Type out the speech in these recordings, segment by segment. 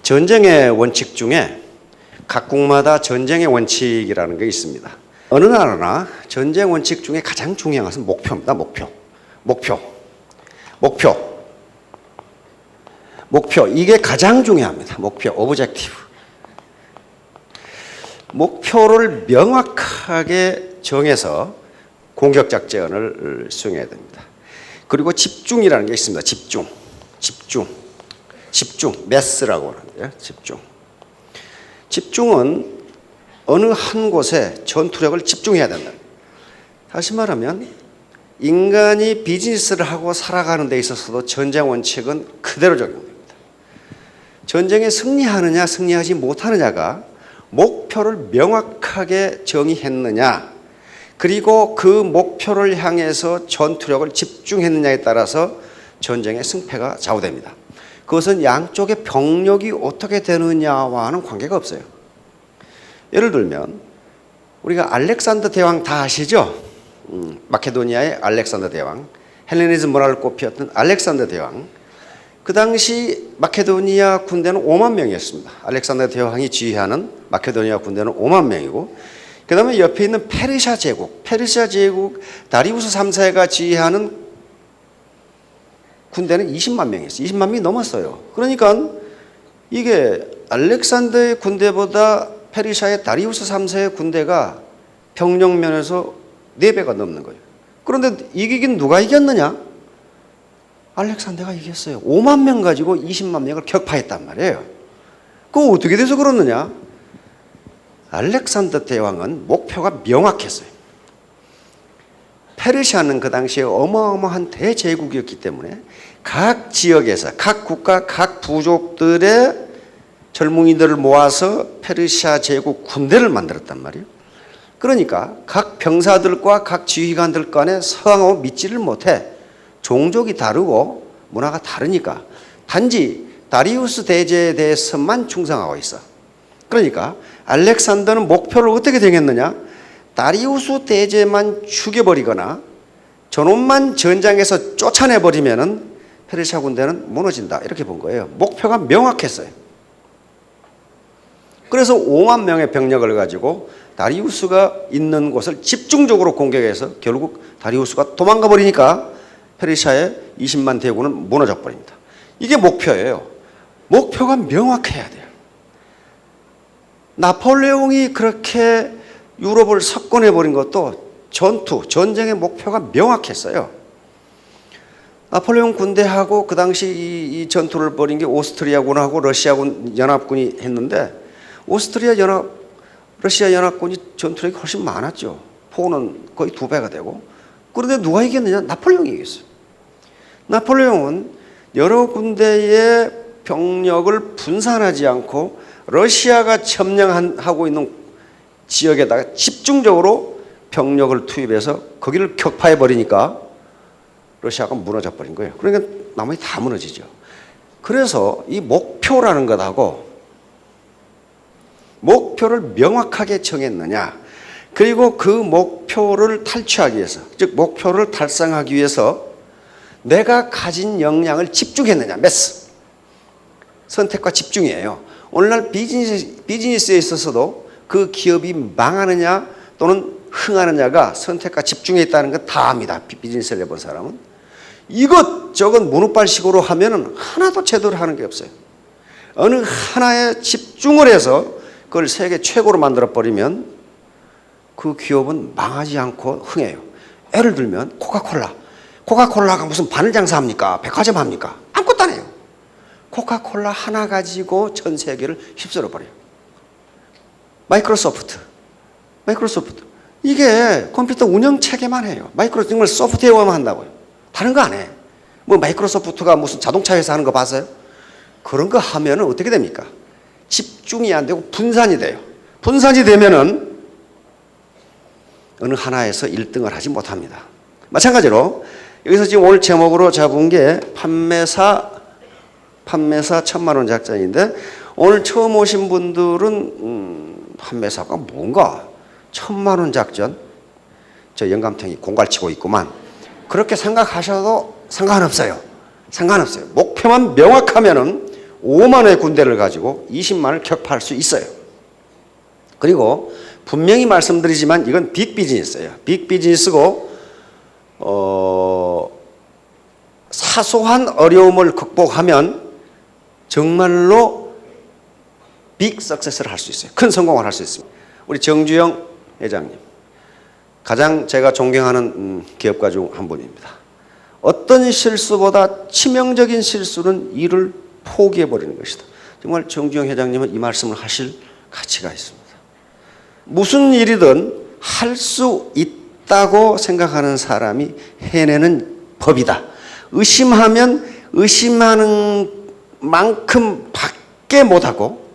전쟁의 원칙 중에 각국마다 전쟁의 원칙이라는 게 있습니다. 어느 나라나 전쟁 원칙 중에 가장 중요한 것은 목표입니다. 목표. 이게 가장 중요합니다. 목표, 오브젝티브. 목표를 명확하게 정해서 공격 작전을 수행해야 됩니다. 그리고 집중이라는 게 있습니다. 집중, 매스라고 하는데요. 집중은 어느 한 곳에 전투력을 집중해야 된다. 다시 말하면 인간이 비즈니스를 하고 살아가는 데 있어서도 전쟁 원칙은 그대로 적용됩니다. 전쟁에 승리하느냐 승리하지 못하느냐가 목표를 명확하게 정의했느냐, 그리고 그 목표를 향해서 전투력을 집중했느냐에 따라서 전쟁의 승패가 좌우됩니다. 그것은 양쪽의 병력이 어떻게 되느냐와는 관계가 없어요. 예를 들면 우리가 알렉산더 대왕 다 아시죠? 마케도니아의 알렉산더 대왕, 헬레니즘 문화를 꽃피웠던 알렉산더 대왕. 그 당시 마케도니아 군대는 5만 명이었습니다. 알렉산더 대왕이 지휘하는 마케도니아 군대는 5만 명이고, 그 다음에 옆에 있는 페르시아 제국 다리우스 3세가 지휘하는 군대는 20만 명이었어요. 20만 명이 넘었어요. 그러니까 이게 알렉산더의 군대보다 페르시아의 다리우스 3세의 군대가 병력면에서 4배가 넘는 거예요. 그런데 이기긴 누가 이겼느냐? 알렉산더가 이겼어요. 5만 명 가지고 20만 명을 격파했단 말이에요. 그거 어떻게 돼서 그렇느냐? 알렉산더 대왕은 목표가 명확했어요. 페르시아는 그 당시에 어마어마한 대제국이었기 때문에 각 지역에서 각 국가 각 부족들의 젊은이들을 모아서 페르시아 제국 군대를 만들었단 말이에요. 그러니까 각 병사들과 각 지휘관들 간에 서양하고 믿지를 못해. 종족이 다르고 문화가 다르니까 단지 다리우스 대제에 대해서만 충성하고 있어. 그러니까 알렉산더는 목표를 어떻게 정했느냐? 다리우스 대제만 죽여버리거나 저놈만 전장에서 쫓아내버리면은 페르시아 군대는 무너진다, 이렇게 본 거예요. 목표가 명확했어요. 그래서 5만 명의 병력을 가지고 다리우스가 있는 곳을 집중적으로 공격해서 결국 다리우스가 도망가 버리니까 페르시아의 20만 대군은 무너져 버립니다. 이게 목표예요. 목표가 명확해야 돼요. 나폴레옹이 그렇게 유럽을 석권해버린 것도 전쟁의 목표가 명확했어요. 나폴레옹 군대하고 그 당시 이 전투를 벌인 게 오스트리아군하고 러시아군 연합군이 했는데, 러시아 연합군이 전투력이 훨씬 많았죠. 포는 거의 2배가 되고. 그런데 누가 이겼느냐? 나폴레옹이 이겼어요. 나폴레옹은 여러 군데의 병력을 분산하지 않고 러시아가 점령하고 있는 지역에다가 집중적으로 병력을 투입해서 거기를 격파해버리니까 러시아가 무너져 버린 거예요. 그러니까 나머지 다 무너지죠. 그래서 이 목표라는 것하고 목표를 명확하게 정했느냐, 그리고 그 목표를 탈취하기 위해서, 즉 목표를 달성하기 위해서 내가 가진 역량을 집중했느냐, 매스. 선택과 집중이에요. 오늘날 비즈니스에 있어서도 그 기업이 망하느냐 또는 흥하느냐가 선택과 집중에 있다는 건 다 압니다. 비즈니스를 해본 사람은. 이것저것 문우발식으로 하면은 하나도 제대로 하는 게 없어요. 어느 하나에 집중을 해서 그걸 세계 최고로 만들어버리면 그 기업은 망하지 않고 흥해요. 예를 들면 코카콜라가 무슨 바늘 장사합니까? 백화점 합니까? 아무것도 안 해요. 코카콜라 하나 가지고 전 세계를 휩쓸어버려요. 마이크로소프트 이게 컴퓨터 운영체계만 해요. 정말 소프트웨어만 한다고요. 다른 거 안 해. 뭐 마이크로소프트가 무슨 자동차 회사 하는 거 봤어요? 그런 거 하면은 어떻게 됩니까? 집중이 안 되고 분산이 돼요. 분산이 되면은 어느 하나에서 1등을 하지 못합니다. 마찬가지로 여기서 지금 오늘 제목으로 잡은 게 판매사 1,000만 원 작전인데, 오늘 처음 오신 분들은 판매사가 뭔가 1,000만 원 작전, 저 영감탱이 공갈치고 있구만, 그렇게 생각하셔도 상관없어요. 목표만 명확하면은 5만의 군대를 가지고 20만을 격파할 수 있어요. 그리고 분명히 말씀드리지만 이건 빅 비즈니스예요. 빅 비즈니스고 사소한 어려움을 극복하면 정말로 빅 석세스를 할 수 있어요. 큰 성공을 할 수 있습니다. 우리 정주영 회장님, 가장 제가 존경하는 기업가 중 한 분입니다. 어떤 실수보다 치명적인 실수는 일을 포기해버리는 것이다. 정말 정주영 회장님은 이 말씀을 하실 가치가 있습니다. 무슨 일이든 할 수 있다고 생각하는 사람이 해내는 법이다. 의심하면 의심하는 만큼 밖에 못하고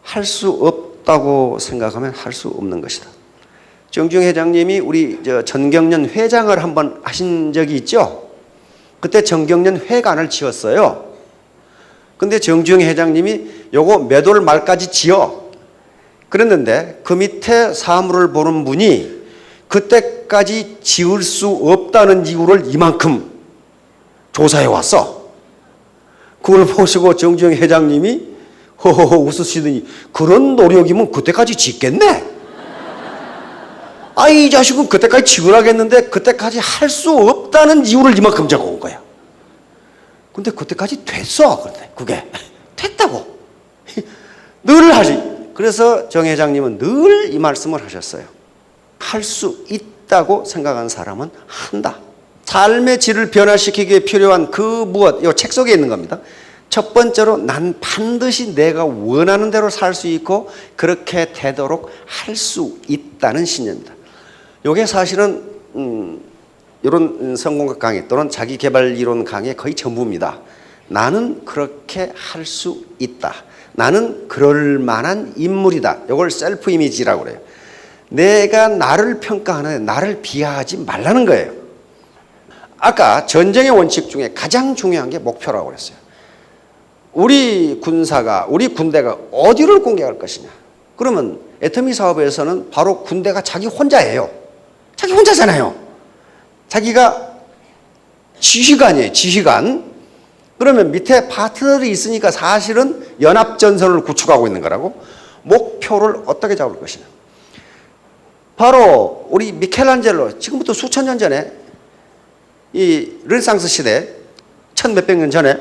할 수 없다고 생각하면 할 수 없는 것이다. 정주영 회장님이 우리 전경련 회장을 한번 하신 적이 있죠. 그때 전경련 회관을 지었어요. 근데 정주영 회장님이 요거 몇 월 말까지 지어. 그랬는데 그 밑에 사무를 보는 분이 그때까지 지을 수 없다는 이유를 이만큼 조사해 왔어. 그걸 보시고 정주영 회장님이 허허허 웃으시더니 그런 노력이면 그때까지 짓겠네. 이 자식은 그때까지 지으라겠는데 그때까지 할 수 없다는 이유를 이만큼 적어온 거야. 근데 그때까지 됐어. 그게 됐다고. 늘 하지. 그래서 정 회장님은 늘 이 말씀을 하셨어요. 할 수 있다고 생각하는 사람은 한다. 삶의 질을 변화시키기 위해 필요한 그 무엇, 이 책 속에 있는 겁니다. 첫 번째로 난 반드시 내가 원하는 대로 살 수 있고 그렇게 되도록 할 수 있다는 신념입니다. 이게 사실은 이런 성공학 강의 또는 자기개발 이론 강의 거의 전부입니다. 나는 그렇게 할 수 있다. 나는 그럴 만한 인물이다. 이걸 셀프 이미지라고 그래요. 내가 나를 평가하는데 나를 비하하지 말라는 거예요. 아까 전쟁의 원칙 중에 가장 중요한 게 목표라고 그랬어요. 우리 군대가 어디를 공격할 것이냐. 그러면 애터미 사업에서는 바로 군대가 자기 혼자예요. 자기 혼자잖아요. 자기가 지휘관이에요. 지휘관. 그러면 밑에 파트너들이 있으니까 사실은 연합전선을 구축하고 있는 거라고. 목표를 어떻게 잡을 것이냐. 바로 우리 미켈란젤로 지금부터 수천 년 전에 이 르네상스 시대 천몇백 년 전에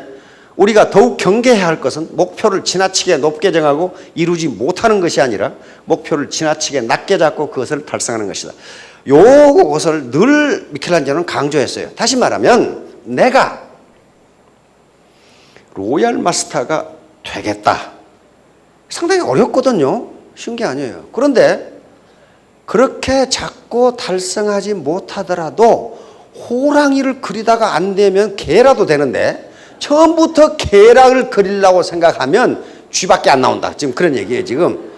우리가 더욱 경계해야 할 것은 목표를 지나치게 높게 정하고 이루지 못하는 것이 아니라 목표를 지나치게 낮게 잡고 그것을 달성하는 것이다. 요것을 늘 미켈란젤로는 강조했어요. 다시 말하면 내가 로얄 마스터가 되겠다. 상당히 어렵거든요. 쉬운 게 아니에요. 그런데 그렇게 자꾸 달성하지 못하더라도 호랑이를 그리다가 안 되면 개라도 되는데 처음부터 개를 그리려고 생각하면 쥐밖에 안 나온다. 지금 그런 얘기예요. 지금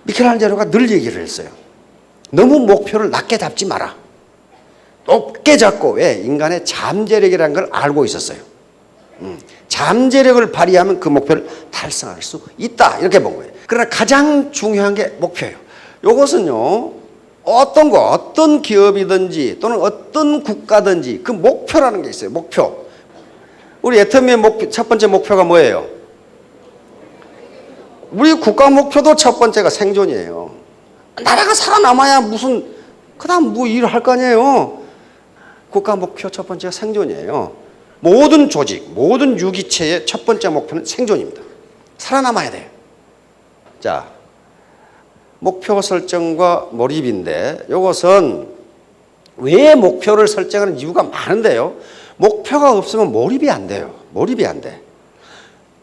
미켈란젤로가 늘 얘기를 했어요. 너무 목표를 낮게 잡지 마라. 높게 잡고. 왜? 인간의 잠재력이라는 걸 알고 있었어요. 잠재력을 발휘하면 그 목표를 달성할 수 있다. 이렇게 본 거예요. 그러나 가장 중요한 게 목표예요. 이것은요, 어떤 기업이든지 또는 어떤 국가든지 그 목표라는 게 있어요. 목표. 우리 애터미의 첫 번째 목표가 뭐예요? 우리 국가 목표도 첫 번째가 생존이에요. 나라가 살아남아야 그 다음 뭐 일을 할 거 아니에요. 국가 목표 첫 번째가 생존이에요. 모든 조직, 모든 유기체의 첫 번째 목표는 생존입니다. 살아남아야 돼요. 자, 목표 설정과 몰입인데 이것은 왜 목표를 설정하는 이유가 많은데요. 목표가 없으면 몰입이 안 돼요. 몰입이 안 돼.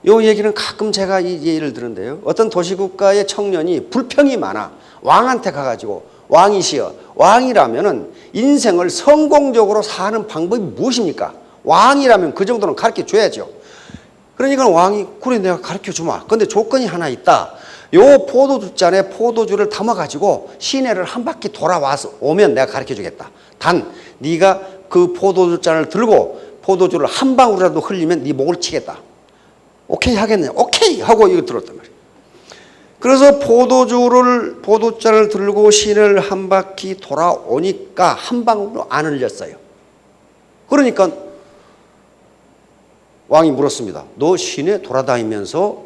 이 얘기는 가끔 제가 이 예를 들은데요. 어떤 도시국가의 청년이 불평이 많아. 왕한테 가가지고 왕이시여. 왕이라면은 인생을 성공적으로 사는 방법이 무엇입니까? 왕이라면 그 정도는 가르쳐 줘야죠. 그러니까 왕이 그래 내가 가르쳐 주마. 근데 조건이 하나 있다. 요 포도주잔에 포도주를 담아가지고 시내를 한 바퀴 돌아와서 오면 내가 가르쳐 주겠다. 단 네가 그 포도주잔을 들고 포도주를 한 방울이라도 흘리면 네 목을 치겠다. 오케이 하겠네. 오케이 하고 이거 들었단 말이에요. 그래서 포도주잔을 들고 시내를 한 바퀴 돌아오니까 한 방울도 안 흘렸어요. 그러니까 왕이 물었습니다. 너 시내 돌아다니면서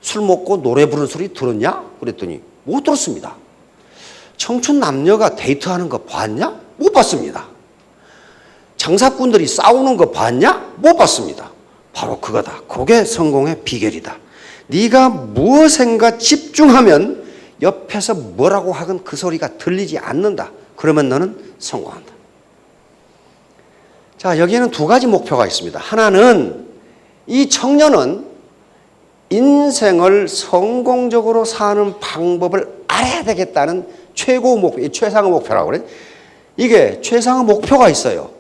술 먹고 노래 부르는 소리 들었냐? 그랬더니 못 들었습니다. 청춘 남녀가 데이트하는 거 봤냐? 못 봤습니다. 장사꾼들이 싸우는 거 봤냐? 못 봤습니다. 바로 그거다. 그게 성공의 비결이다. 네가 무엇인가 집중하면 옆에서 뭐라고 하건 그 소리가 들리지 않는다. 그러면 너는 성공한다. 자, 여기에는 두 가지 목표가 있습니다. 하나는 이 청년은 인생을 성공적으로 사는 방법을 알아야 되겠다는 최고 목표, 최상의 목표라고 그래. 이게 최상의 목표가 있어요.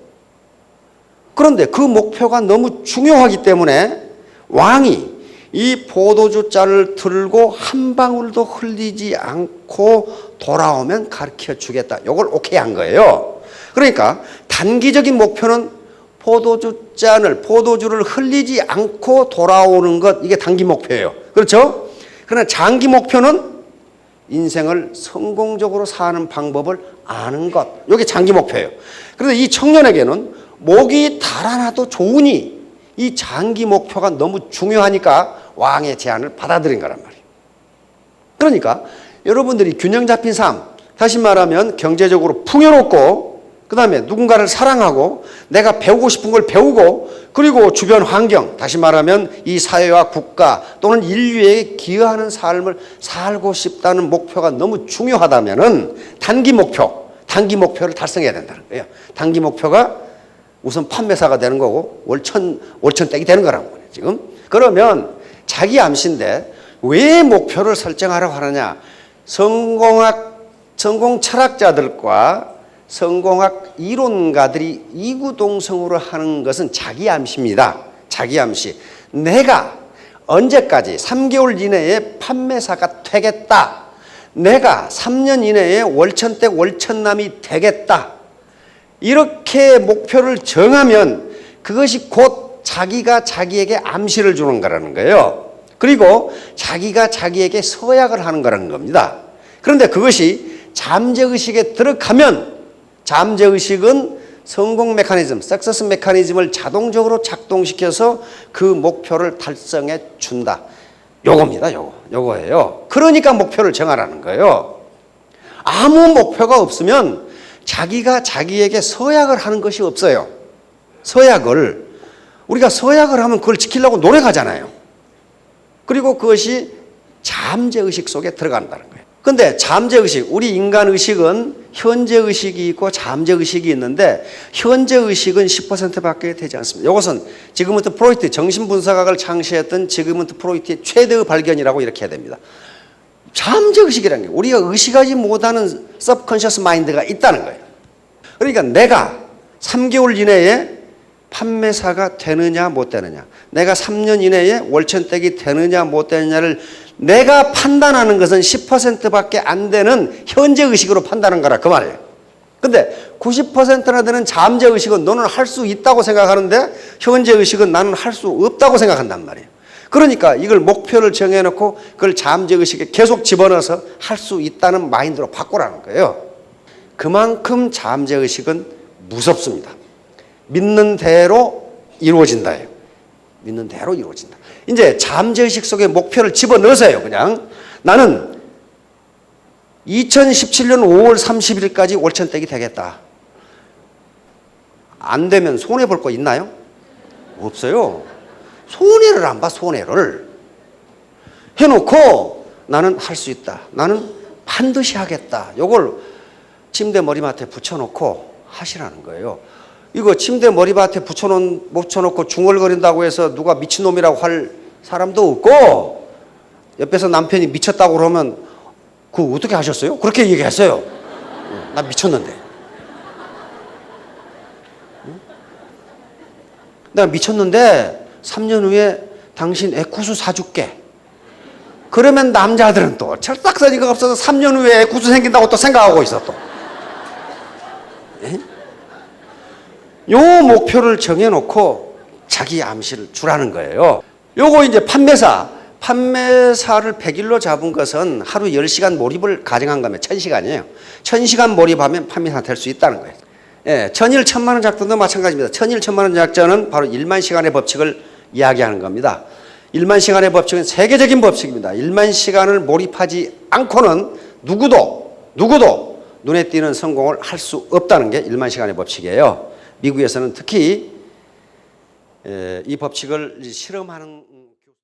그런데 그 목표가 너무 중요하기 때문에 왕이 이 포도주 잔을 들고 한 방울도 흘리지 않고 돌아오면 가르쳐 주겠다. 이걸 오케이 한 거예요. 그러니까 단기적인 목표는 포도주를 흘리지 않고 돌아오는 것, 이게 단기 목표예요. 그렇죠? 그러나 장기 목표는 인생을 성공적으로 사는 방법을 아는 것, 이게 장기 목표예요. 그런데 이 청년에게는 목이 달아나도 좋으니 이 장기 목표가 너무 중요하니까 왕의 제안을 받아들인 거란 말이에요. 그러니까 여러분들이 균형 잡힌 삶, 다시 말하면 경제적으로 풍요롭고 그 다음에 누군가를 사랑하고 내가 배우고 싶은 걸 배우고 그리고 주변 환경, 다시 말하면 이 사회와 국가 또는 인류에게 기여하는 삶을 살고 싶다는 목표가 너무 중요하다면은 단기 목표를 달성해야 된다는 거예요. 단기 목표가 우선 판매사가 되는 거고 월천댁이 되는 거라고 그래요, 지금. 그러면 자기 암시인데 왜 목표를 설정하라고 하느냐? 성공 철학자들과 성공학 이론가들이 이구동성으로 하는 것은 자기 암시입니다. 자기 암시. 내가 언제까지 3개월 이내에 판매사가 되겠다. 내가 3년 이내에 월천댁 월천남이 되겠다. 이렇게 목표를 정하면 그것이 곧 자기가 자기에게 암시를 주는 거라는 거예요. 그리고 자기가 자기에게 서약을 하는 거라는 겁니다. 그런데 그것이 잠재의식에 들어가면 잠재의식은 성공 메커니즘, 석세스 메커니즘을 자동적으로 작동시켜서 그 목표를 달성해 준다. 요겁니다. 요거예요. 그러니까 목표를 정하라는 거예요. 아무 목표가 없으면 자기가 자기에게 서약을 하는 것이 없어요. 우리가 서약을 하면 그걸 지키려고 노력하잖아요. 그리고 그것이 잠재의식 속에 들어간다는 거예요. 근데 잠재의식, 우리 인간의식은 현재의식이 있고 잠재의식이 있는데 현재의식은 10%밖에 되지 않습니다. 이것은 지그문트 프로이트, 정신분석학을 창시했던 지그문트 프로이트의 최대의 발견이라고 이렇게 해야 됩니다. 잠재의식이라는 게 우리가 의식하지 못하는 subconscious mind가 있다는 거예요. 그러니까 내가 3개월 이내에 판매사가 되느냐 못 되느냐, 내가 3년 이내에 월천댁이 되느냐 못 되느냐를 내가 판단하는 것은 10%밖에 안 되는 현재의식으로 판단한 거라 그 말이에요. 근데 90%나 되는 잠재의식은 너는 할 수 있다고 생각하는데 현재의식은 나는 할 수 없다고 생각한단 말이에요. 그러니까 이걸 목표를 정해놓고 그걸 잠재의식에 계속 집어넣어서 할 수 있다는 마인드로 바꾸라는 거예요. 그만큼 잠재의식은 무섭습니다. 믿는 대로 이루어진다예요. 믿는 대로 이루어진다. 이제 잠재의식 속에 목표를 집어넣으세요. 그냥 나는 2017년 5월 30일까지 월천댁이 되겠다. 안 되면 손해볼 거 있나요? 없어요. 손해를 안 봐. 손해를 해놓고 나는 할 수 있다. 나는 반드시 하겠다. 이걸 침대 머리맡에 붙여놓고 하시라는 거예요. 이거 침대 머리맡에 붙여놓고 중얼거린다고 해서 누가 미친놈이라고 할 사람도 없고, 옆에서 남편이 미쳤다고 그러면 그거 어떻게 하셨어요? 그렇게 얘기했어요. 나 미쳤는데. 내가 미쳤는데 3년 후에 당신 애쿠스 사줄게. 그러면 남자들은 또 철딱서니가 없어서 3년 후에 애쿠스 생긴다고 또 생각하고 있어 또. 요 목표를 정해놓고 자기 암시를 주라는 거예요. 요거 이제 판매사를 100일로 잡은 것은 하루 10시간 몰입을 가정한 거면 1000시간이에요. 1000시간 몰입하면 판매사 될 수 있다는 거예요. 예, 천일 천만원 작전도 마찬가지입니다. 천일 천만원 작전은 바로 1만 시간의 법칙을 이야기하는 겁니다. 1만 시간의 법칙은 세계적인 법칙입니다. 1만 시간을 몰입하지 않고는 누구도 눈에 띄는 성공을 할 수 없다는 게 1만 시간의 법칙이에요. 미국에서는 특히 이 법칙을 실험하는